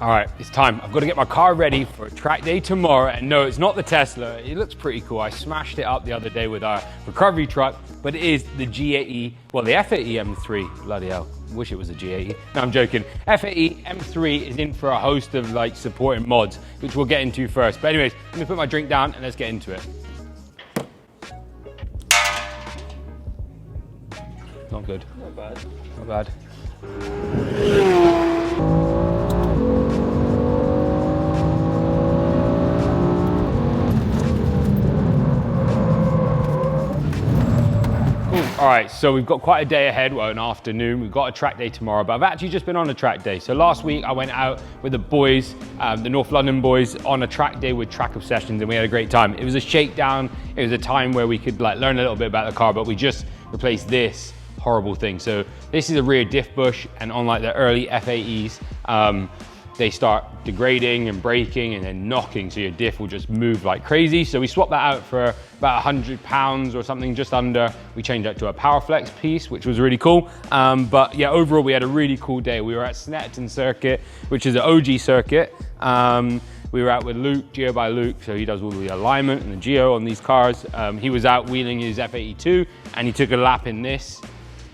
All right, it's time. I've got to get my car ready for a track day tomorrow. And no, it's not the Tesla. It looks pretty cool. I smashed it up the other day with our recovery truck, but it is the G80, well, the F80 M3. Bloody hell. Wish it was a G80. No, I'm joking. F80 M3 is in for a host of like supporting mods, which we'll get into first. But anyways, let me put my drink down and let's get into it. Not good. Not bad. Not bad. All right, so we've got quite a day ahead, well, an afternoon. We've got a track day tomorrow, but I've actually just been on a track day. So last week I went out with the boys, the North London boys, on a track day with Track Obsessions, and we had a great time. It was a shakedown. It was a time where we could like learn a little bit about the car, but we just replaced this horrible thing. So this is a rear diff bush, and on like the early F80s, they start degrading and breaking and then knocking, so your diff will just move like crazy. So we swapped that out for about £100 or something, just under. We changed that to a Powerflex piece, which was really cool. But yeah, overall we had a really cool day. We were at Snetterton Circuit, which is an OG circuit. We were out with Luke, Geo by Luke, so he does all the alignment and the Geo on these cars. He was out wheeling his F82 and he took a lap in this,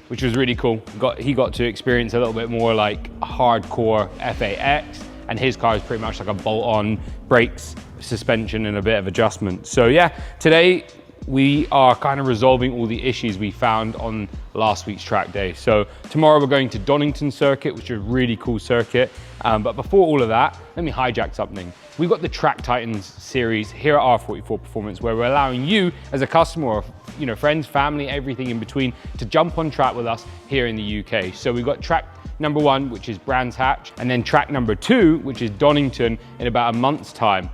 which was really cool. He got to experience a little bit more like hardcore F8X, and his car is pretty much like a bolt-on brakes, suspension, and a bit of adjustment. So yeah, today we are kind of resolving all the issues we found on last week's track day. So tomorrow we're going to Donington Circuit, which is a really cool circuit. But before all of that, let me hijack something. We've got the Track Titans series here at R44 Performance, where we're allowing you as a customer, or friends, family, everything in between, to jump on track with us here in the UK. So we've got track number 1, which is Brands Hatch, and then track number 2, which is Donington, in about a month's time.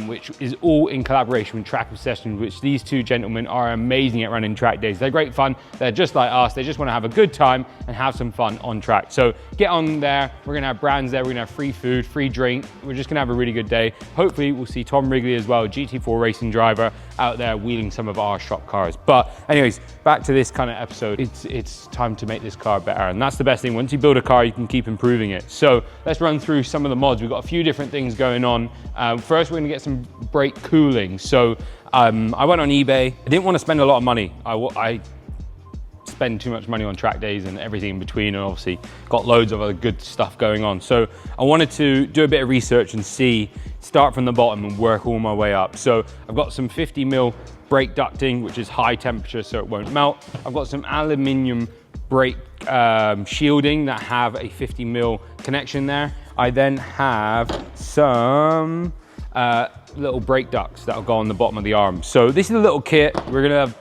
Which is all in collaboration with Track Obsessions, which these two gentlemen are amazing at running track days. They're great fun. They're just like us. They just want to have a good time and have some fun on track. So get on there. We're going to have brands there. We're going to have free food, free drink. We're just going to have a really good day. Hopefully we'll see Tom Wrigley as well, GT4 racing driver, out there wheeling some of our shop cars. But anyways, back to this kind of episode. It's time to make this car better. And that's the best thing. Once you build a car, you can keep improving it. So let's run through some of the mods. We've got a few different things going on. First, we're going to get some brake cooling. So I went on eBay. I didn't want to spend a lot of money. I spend too much money on track days and everything in between, and obviously got loads of other good stuff going on. So I wanted to do a bit of research and start from the bottom and work all my way up. So I've got some 50mm brake ducting, which is high temperature so it won't melt. I've got some aluminium brake shielding that have a 50mm connection there. I then have some little brake ducts that'll go on the bottom of the arm. So this is a little kit. We're gonna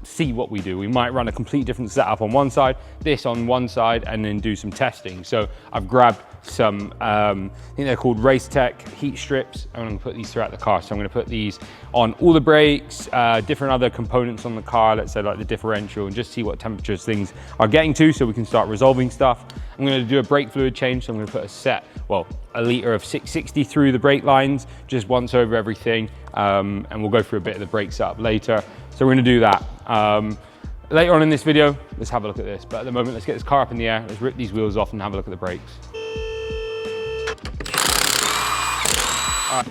see what we do. We might run a complete different setup on one side, this on one side, and then do some testing. So I've grabbed some, I think they're called Race Tech heat strips. I'm gonna put these throughout the car. So I'm gonna put these on all the brakes, different other components on the car, let's say like the differential, and just see what temperatures things are getting to so we can start resolving stuff. I'm gonna do a brake fluid change. So I'm gonna put a litre of 660 through the brake lines, just once over everything. And we'll go through a bit of the brake setup later. So we're gonna do that. Later on in this video, let's have a look at this. But at the moment, let's get this car up in the air. Let's rip these wheels off and have a look at the brakes. All right.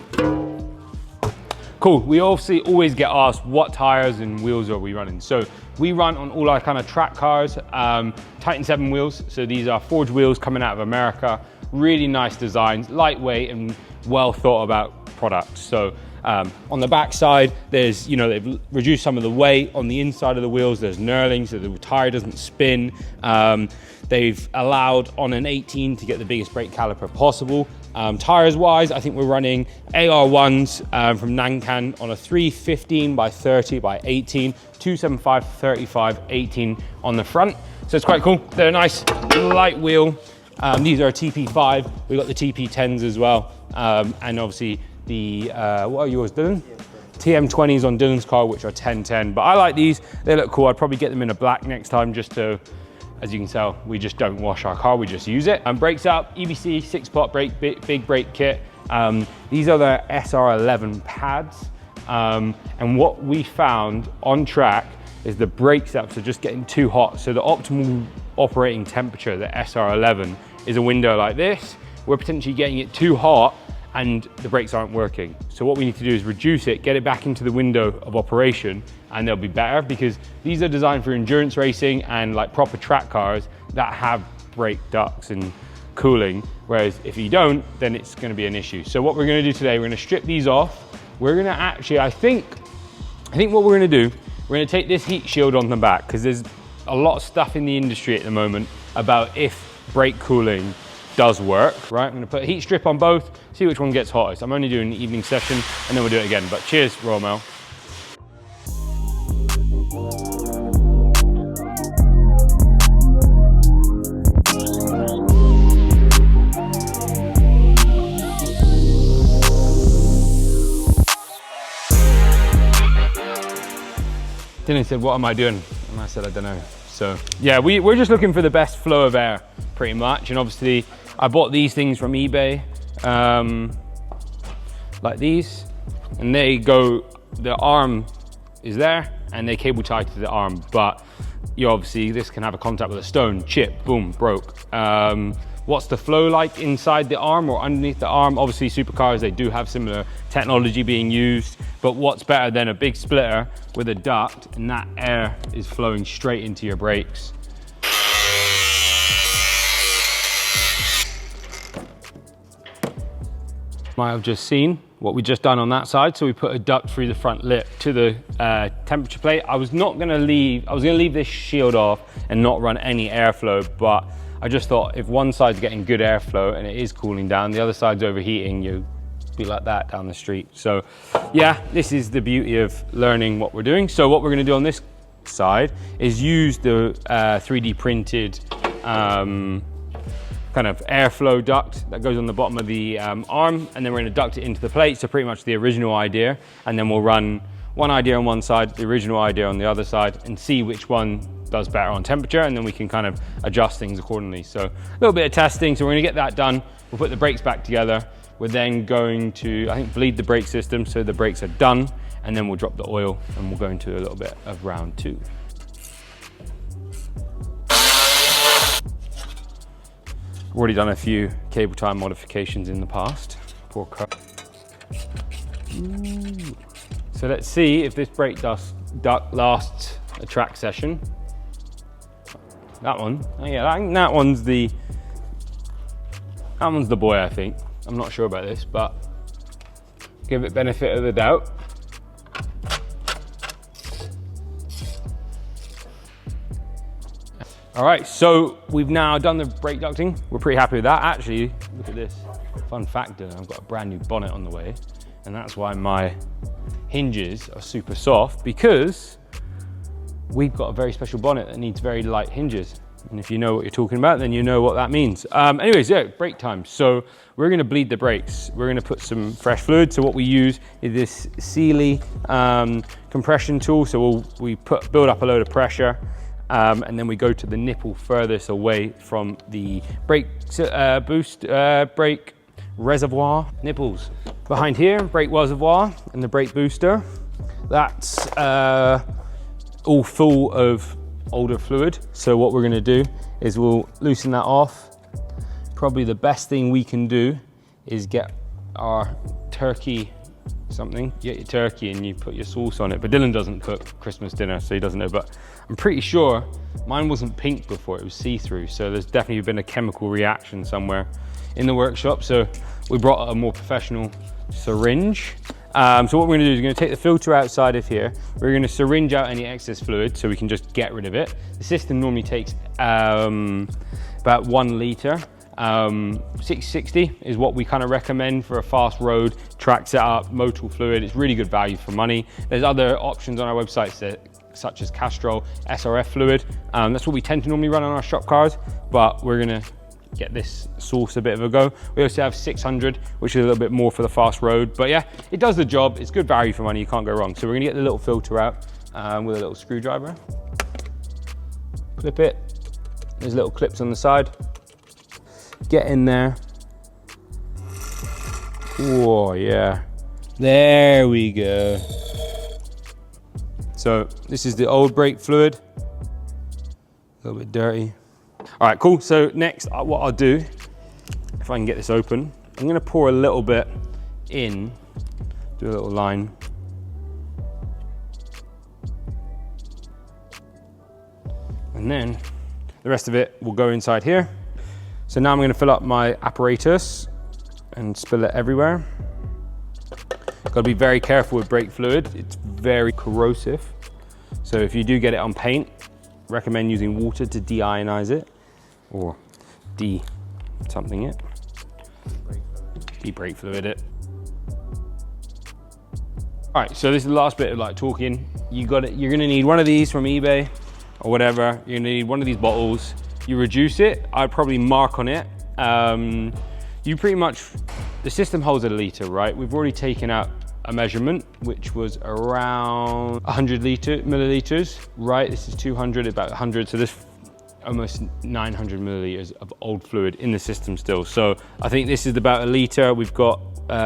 Cool, we obviously always get asked what tires and wheels are we running. So we run on all our kind of track cars, Titan 7 wheels. So these are forged wheels coming out of America. Really nice designs, lightweight and well thought about products. So on the back side, there's, they've reduced some of the weight. On the inside of the wheels, there's knurling so the tire doesn't spin. They've allowed on an 18 to get the biggest brake caliper possible. Tires wise, I think we're running AR1s from Nankan on a 315 by 30 by 18, 275 35 18 on the front. So it's quite cool. They're a nice light wheel. These are a TP5. We've got the TP10s as well. And obviously the, what are yours, Dylan? TM20s on Dylan's car, which are 1010. But I like these. They look cool. I'd probably get them in a black next time just to, as you can tell, we just don't wash our car, we just use it. Brakes up, EBC 6-pot brake, big brake kit. These are the SR11 pads. And what we found on track is the brake setups are just getting too hot. So the optimal operating temperature, the SR11, is a window like this, we're potentially getting it too hot and the brakes aren't working. So what we need to do is reduce it, get it back into the window of operation, and they'll be better, because these are designed for endurance racing and like proper track cars that have brake ducts and cooling, whereas if you don't, then it's going to be an issue. So what we're going to do today, we're going to strip these off. We're going to actually, I think what we're going to do, we're going to take this heat shield on the back, because there's a lot of stuff in the industry at the moment about if brake cooling does work, right? I'm going to put a heat strip on both, see which one gets hottest. I'm only doing an evening session and then we'll do it again. But cheers, Royal Mail. Dylan said, what am I doing? And I said, I don't know. So yeah, we're just looking for the best flow of air pretty much. And obviously I bought these things from eBay, like these, and they go, the arm is there and they cable tie to the arm, but you obviously, this can have a contact with a stone, chip, boom, broke. What's the flow like inside the arm or underneath the arm? Obviously supercars, they do have similar technology being used, but what's better than a big splitter with a duct, and that air is flowing straight into your brakes. Might have just seen what we just done on that side. So we put a duct through the front lip to the temperature plate. I was gonna leave this shield off and not run any airflow, but I just thought if one side's getting good airflow and it is cooling down, the other side's overheating, you'll be like that down the street. So yeah, this is the beauty of learning what we're doing. So what we're gonna do on this side is use the 3D printed kind of airflow duct that goes on the bottom of the arm, and then we're going to duct it into the plate. So pretty much the original idea, and then we'll run one idea on one side, the original idea on the other side, and see which one does better on temperature, and then we can kind of adjust things accordingly. So a little bit of testing. So we're going to get that done. We'll put the brakes back together. We're then going to, I think, bleed the brake system so the brakes are done, and then we'll drop the oil and we'll go into a little bit of round 2. Already done a few cable tie modifications in the past. Poor car. So let's see if this brake duct lasts a track session. That one, oh yeah, that one's the boy, I think. I'm not sure about this, but give it benefit of the doubt. All right, so we've now done the brake ducting. We're pretty happy with that. Actually, look at this. Fun fact, I've got a brand new bonnet on the way, and that's why my hinges are super soft, because we've got a very special bonnet that needs very light hinges. And if you know what you're talking about, then you know what that means. Anyways, yeah, brake time. So we're gonna bleed the brakes. We're gonna put some fresh fluid. So what we use is this Sealy compression tool. So we build up a load of pressure, and then we go to the nipple furthest away from the brake brake reservoir nipples. Behind here, brake reservoir and the brake booster. That's all full of older fluid. So what we're gonna do is we'll loosen that off. Probably the best thing we can do is get our turkey something. You get your turkey and you put your sauce on it, but Dylan doesn't cook Christmas dinner, so he doesn't know, but I'm pretty sure mine wasn't pink before, it was see-through, so there's definitely been a chemical reaction somewhere in the workshop. So we brought a more professional syringe. So what we're gonna do is we're gonna take the filter outside of here. We're gonna syringe out any excess fluid so we can just get rid of it. The system normally takes about 1 litre. 660 is what we kind of recommend for a fast road track setup, motor fluid. It's really good value for money. There's other options on our website such as Castrol SRF fluid. That's what we tend to normally run on our shop cars, but we're gonna get this source a bit of a go. We also have 600, which is a little bit more for the fast road, but yeah, it does the job. It's good value for money, you can't go wrong. So we're gonna get the little filter out with a little screwdriver. Clip it. There's little clips on the side. Get in there. Oh yeah, there we go. So this is the old brake fluid, a little bit dirty. All right, cool. So next, what I'll do, if I can get this open, I'm gonna pour a little bit in, do a little line. And then the rest of it will go inside here. So now I'm gonna fill up my apparatus and spill it everywhere. Gotta be very careful with brake fluid. It's very corrosive. So if you do get it on paint, recommend using water to de-ionize it or de-something it. De-brake fluid it. All right, so this is the last bit of like talking. You're gonna need one of these from eBay or whatever. You're gonna need one of these bottles. You reduce it, I'd probably mark on it. You pretty much, the system holds a liter, right? We've already taken out a measurement, which was around 100 milliliters, right? This is 200, about 100. So this almost 900 milliliters of old fluid in the system still. So I think this is about a liter. We've got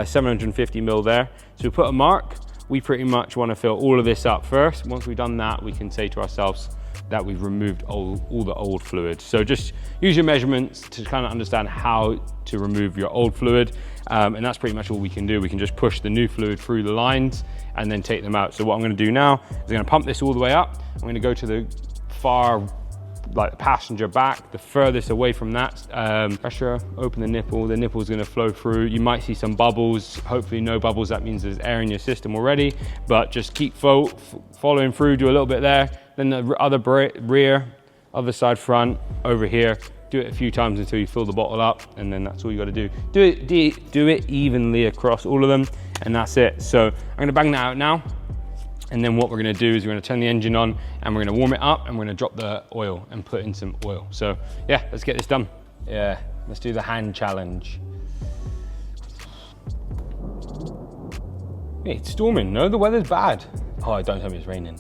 750 mil there. So we put a mark. We pretty much want to fill all of this up first. Once we've done that, we can say to ourselves that we've removed all the old fluid. So just use your measurements to kind of understand how to remove your old fluid. And that's pretty much all we can do. We can just push the new fluid through the lines and then take them out. So what I'm gonna do now is I'm gonna pump this all the way up. I'm gonna go to the far, like the passenger back, the furthest away from that. Pressure, open the nipple is gonna flow through. You might see some bubbles, hopefully no bubbles, that means there's air in your system already, but just keep following through, do a little bit there, then the other rear, other side front, over here. Do it a few times until you fill the bottle up, and then that's all you gotta do. Do it evenly across all of them, and that's it. So I'm gonna bang that out now. And then what we're gonna do is we're gonna turn the engine on and we're gonna warm it up and we're gonna drop the oil and put in some oil. So yeah, let's get this done. Yeah, let's do the hand challenge. Hey, it's storming, no? The weather's bad. Oh, don't tell me it's raining.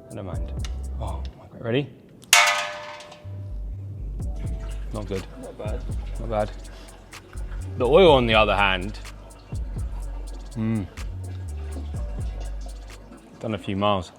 I don't mind. Oh, my God. Ready? Not good. Not bad. Not bad. The oil on the other hand, done a few miles.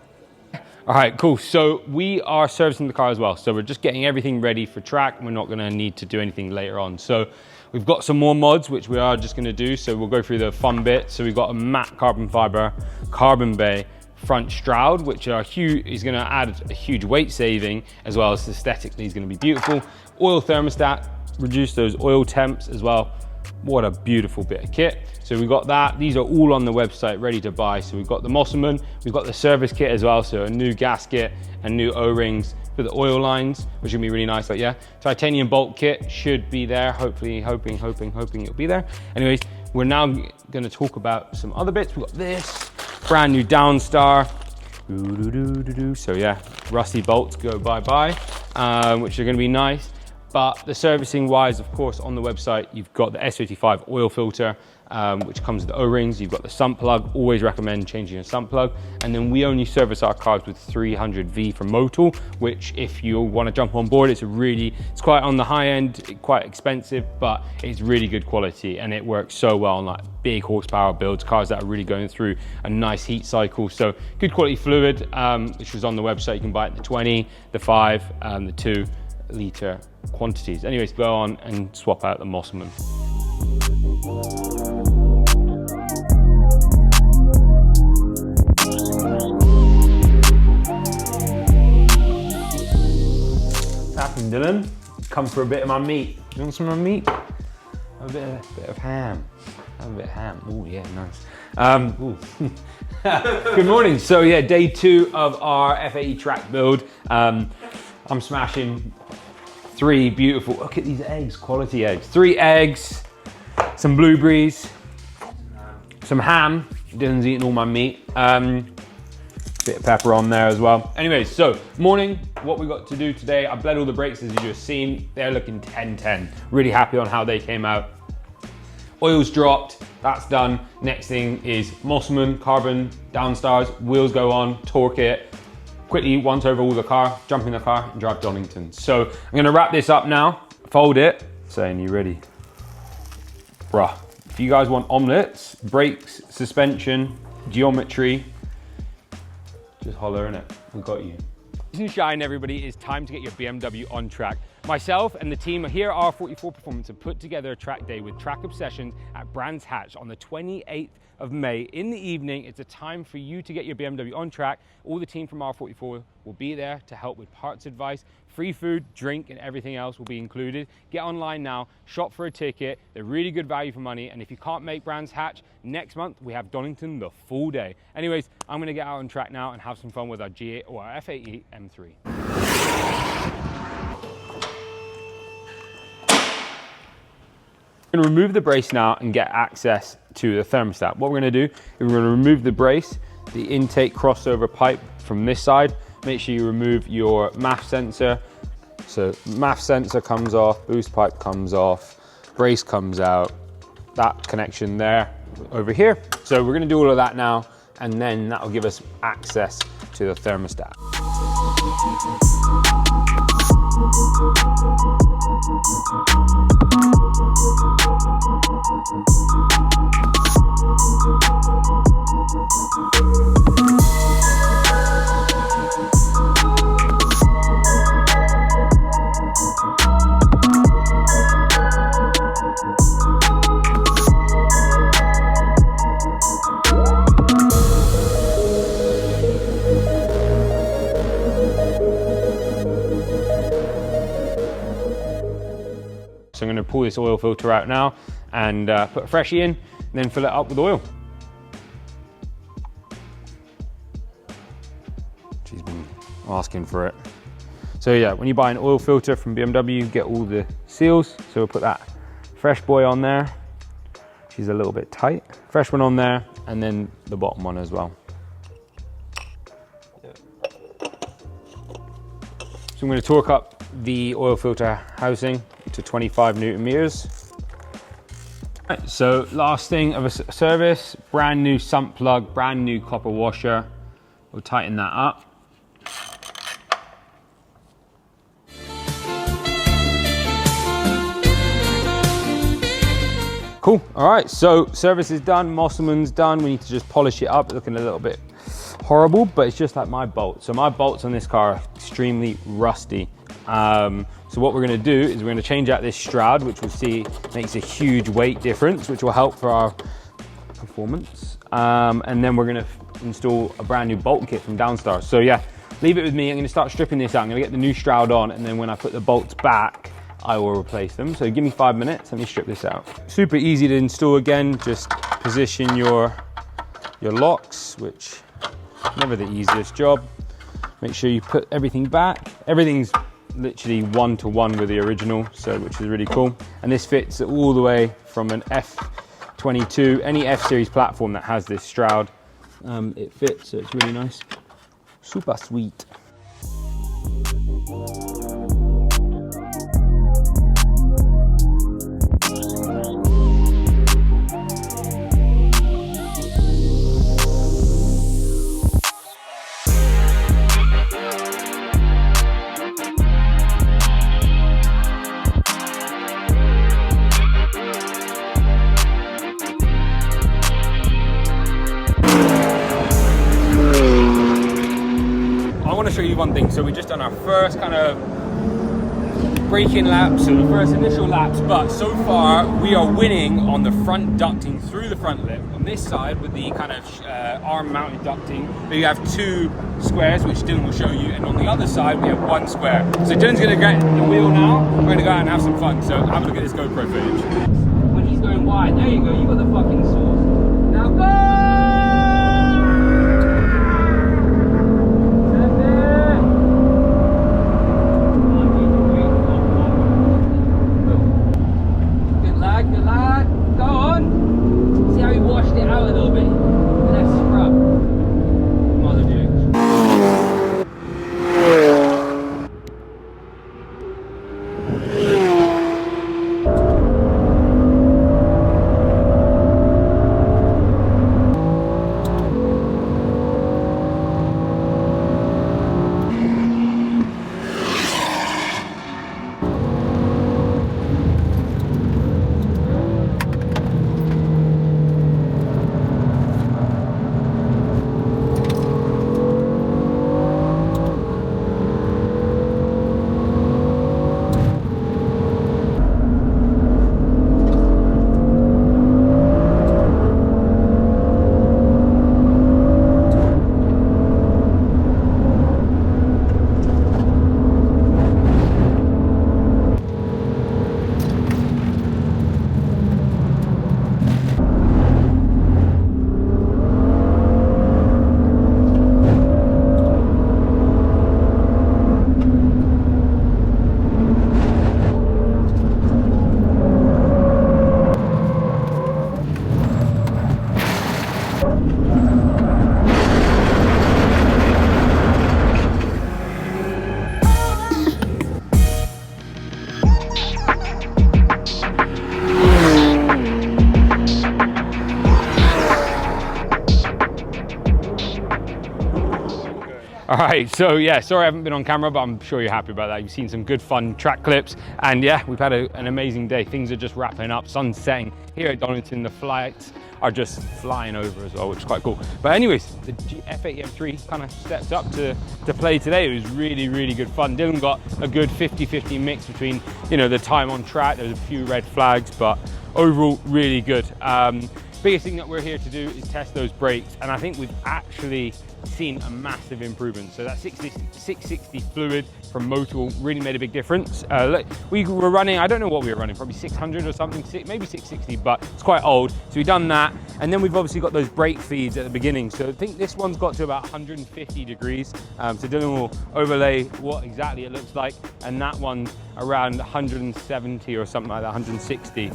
All right, cool. So we are servicing the car as well. So we're just getting everything ready for track. We're not gonna need to do anything later on. So we've got some more mods, which we are just gonna do. So we'll go through the fun bit. So we've got a matte carbon fiber, carbon bay front shroud, which are huge, is gonna add a huge weight saving, as well as aesthetically is gonna be beautiful. Oil thermostat, reduce those oil temps as well. What a beautiful bit of kit. So we've got that. These are all on the website ready to buy. So we've got the Mosselman, we've got the service kit as well. So a new gasket and new O-rings for the oil lines, which will be really nice. But yeah, titanium bolt kit should be there. Hopefully, hoping it'll be there. Anyways, we're now gonna talk about some other bits. We've got this brand new Downstar. So yeah, rusty bolts go bye-bye, which are gonna be nice. But the servicing wise, of course, on the website, you've got the S55 oil filter, which comes with the O-rings. You've got the sump plug, always recommend changing your sump plug. And then we only service our cars with 300V from Motul, which if you want to jump on board, it's quite on the high end, quite expensive, but it's really good quality and it works so well on like big horsepower builds, cars that are really going through a nice heat cycle. So good quality fluid, which was on the website. You can buy it in the 20, the 5, the 2 liter quantities. Anyways, go on and swap out the Mosselman. What's happening, Dylan? Come for a bit of my meat. You want some of my meat? A bit of ham. Have a bit of ham. Oh yeah, nice. Good morning. So yeah, day 2 of our F80 track build. I'm smashing 3 beautiful, look at these eggs, quality eggs. 3 eggs, some blueberries, some ham. Dylan's eating all my meat. Bit of pepper on there as well. Anyways, so morning, what we got to do today, I bled all the brakes as you just seen. They're looking 10-10. Really happy on how they came out. Oil's dropped, that's done. Next thing is Mosselman, carbon, Downstars, wheels go on, torque it. Quickly once over all the car, jump in the car and drive Donington. So I'm gonna wrap this up now, fold it. Saying, you ready? Bruh, if you guys want omelets, brakes, suspension, geometry, just holler in it, we got you. And shine, everybody, it's time to get your BMW on track. Myself and the team here at R44 Performance have put together a track day with Track Obsessions at Brands Hatch on the 28th of May. In the evening, it's a time for you to get your BMW on track. All the team from R44 will be there to help with parts advice, free food, drink, and everything else will be included. Get online now, shop for a ticket. They're really good value for money. And if you can't make Brands Hatch, next month we have Donington the full day. Anyways, I'm gonna get out on track now and have some fun with our G8 or our F80 M3. I'm going to remove the brace now and get access to the thermostat. What we're going to do is we're going to remove the brace, the intake crossover pipe from this side. Make sure you remove your MAF sensor. So MAF sensor comes off, boost pipe comes off, brace comes out, that connection there over here. So we're going to do all of that now, and then that will give us access to the thermostat. So I'm going to pull this oil filter out now and put a freshie in, and then fill it up with oil. She's been asking for it. So yeah, when you buy an oil filter from BMW, you get all the seals. So we'll put that fresh boy on there. She's a little bit tight. Fresh one on there, and then the bottom one as well. So I'm going to torque up the oil filter housing to 25 Newton meters. Right, so last thing of a service, brand new sump plug, brand new copper washer. We'll tighten that up. Cool, all right, so service is done, Mosselman's done. We need to just polish it up. It's looking a little bit horrible, but it's just like my bolts. So my bolts on this car are extremely rusty. So what we're going to do is we're going to change out this shroud, which we'll see makes a huge weight difference, which will help for our performance. And then we're going to install a brand new bolt kit from Downstar. So yeah, leave it with me. I'm going to start stripping this out. I'm going to get the new shroud on, and then when I put the bolts back, I will replace them. So give me 5 minutes. Let me strip this out. Super easy to install again. Just position your locks, which never the easiest job. Make sure you put everything back. Everything's literally one-to-one with the original, so which is really cool. And this fits all the way from an F22, any F-series platform that has this shroud. It fits, so it's really nice. Super sweet. Show you one thing. So we've just done our first kind of braking laps, so the first initial laps, but so far we are winning on the front ducting through the front lip. On this side with the kind of arm mounted ducting, we have 2 squares, which Dylan will show you, and on the other side we have 1 square. So Dylan's going to get the wheel now, we're going to go out and have some fun. So have a look at this GoPro footage. When he's going wide, there you go, you got the fucking sauce. Now go! All right, so yeah, sorry I haven't been on camera, but I'm sure you're happy about that. You've seen some good fun track clips, and yeah, we've had an amazing day. Things are just wrapping up, sun's setting here at Donington. The flights are just flying over as well, which is quite cool. But anyways, the F80 M3 kind of stepped up to play today. It was really, really good fun. Dylan got a good 50-50 mix between, you know, the time on track. There was a few red flags, but overall, really good. Biggest thing that we're here to do is test those brakes, and I think we've actually seen a massive improvement. So that 660 fluid from Motul really made a big difference. Look, we were running, I don't know what we were running, probably 600 or something, maybe 660, but it's quite old. So we've done that, and then we've obviously got those brake feeds at the beginning. So I think this one's got to about 150 degrees. So Dylan will overlay what exactly it looks like, and that one's around 170 or something like that, 160.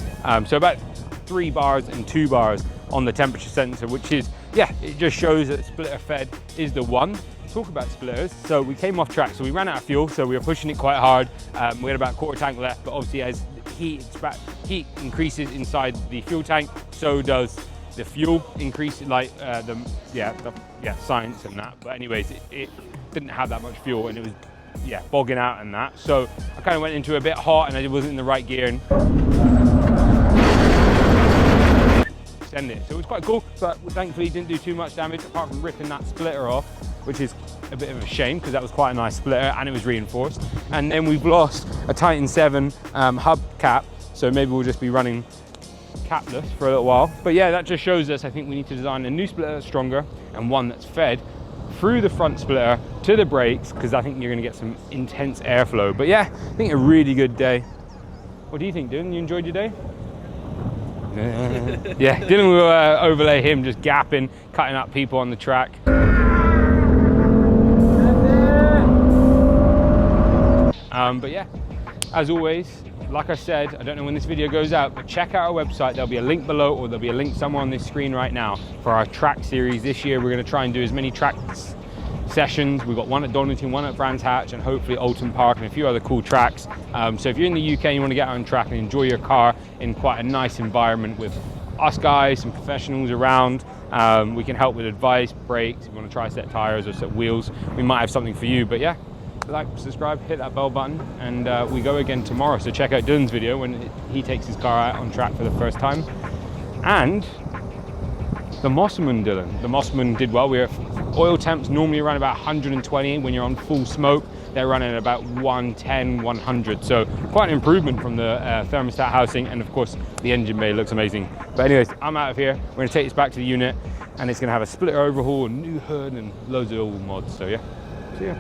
So about 3 bars and 2 bars on the temperature sensor, which is, yeah, it just shows that splitter fed is the one. Talk about splitters. So we came off track, so we ran out of fuel, so we were pushing it quite hard. We had about a quarter tank left, but obviously as heat increases inside the fuel tank, so does the fuel increase, like science and that. But anyways, it didn't have that much fuel, and it was, yeah, bogging out and that. So I kind of went into a bit hot, and I wasn't in the right gear, and send it. So it was quite cool, but thankfully didn't do too much damage apart from ripping that splitter off, which is a bit of a shame because that was quite a nice splitter and it was reinforced. And then we've lost a Titan 7 hub cap, so maybe we'll just be running capless for a little while. But yeah, that just shows us I think we need to design a new splitter that's stronger and one that's fed through the front splitter to the brakes, because I think you're going to get some intense airflow. But yeah, I think a really good day. What do you think, Dylan? You enjoyed your day? Yeah, Dylan will overlay him just gapping, cutting up people on the track. But yeah, as always, like I said, I don't know when this video goes out, but check out our website. There'll be a link below, or there'll be a link somewhere on this screen right now for our track series. This year, we're going to try and do as many track sessions. We've got one at Donington, one at Brands Hatch, and hopefully Alton Park and a few other cool tracks. So if you're in the UK and you want to get out on track and enjoy your car in quite a nice environment with us guys, some professionals around, we can help with advice, brakes. If you want to try set tires or set wheels, we might have something for you. But yeah, like, subscribe, hit that bell button, and we go again tomorrow. So check out Dylan's video when he takes his car out on track for the first time. And the Mosman, Dylan. The Mosman did well. Oil temps normally around about 120 when you're on full smoke. They're running at about 110, 100. So quite an improvement from the thermostat housing, and of course the engine bay looks amazing. But anyways, I'm out of here. We're gonna take this back to the unit, and it's gonna have a splitter overhaul, a new hood, and loads of old mods. So yeah, see ya.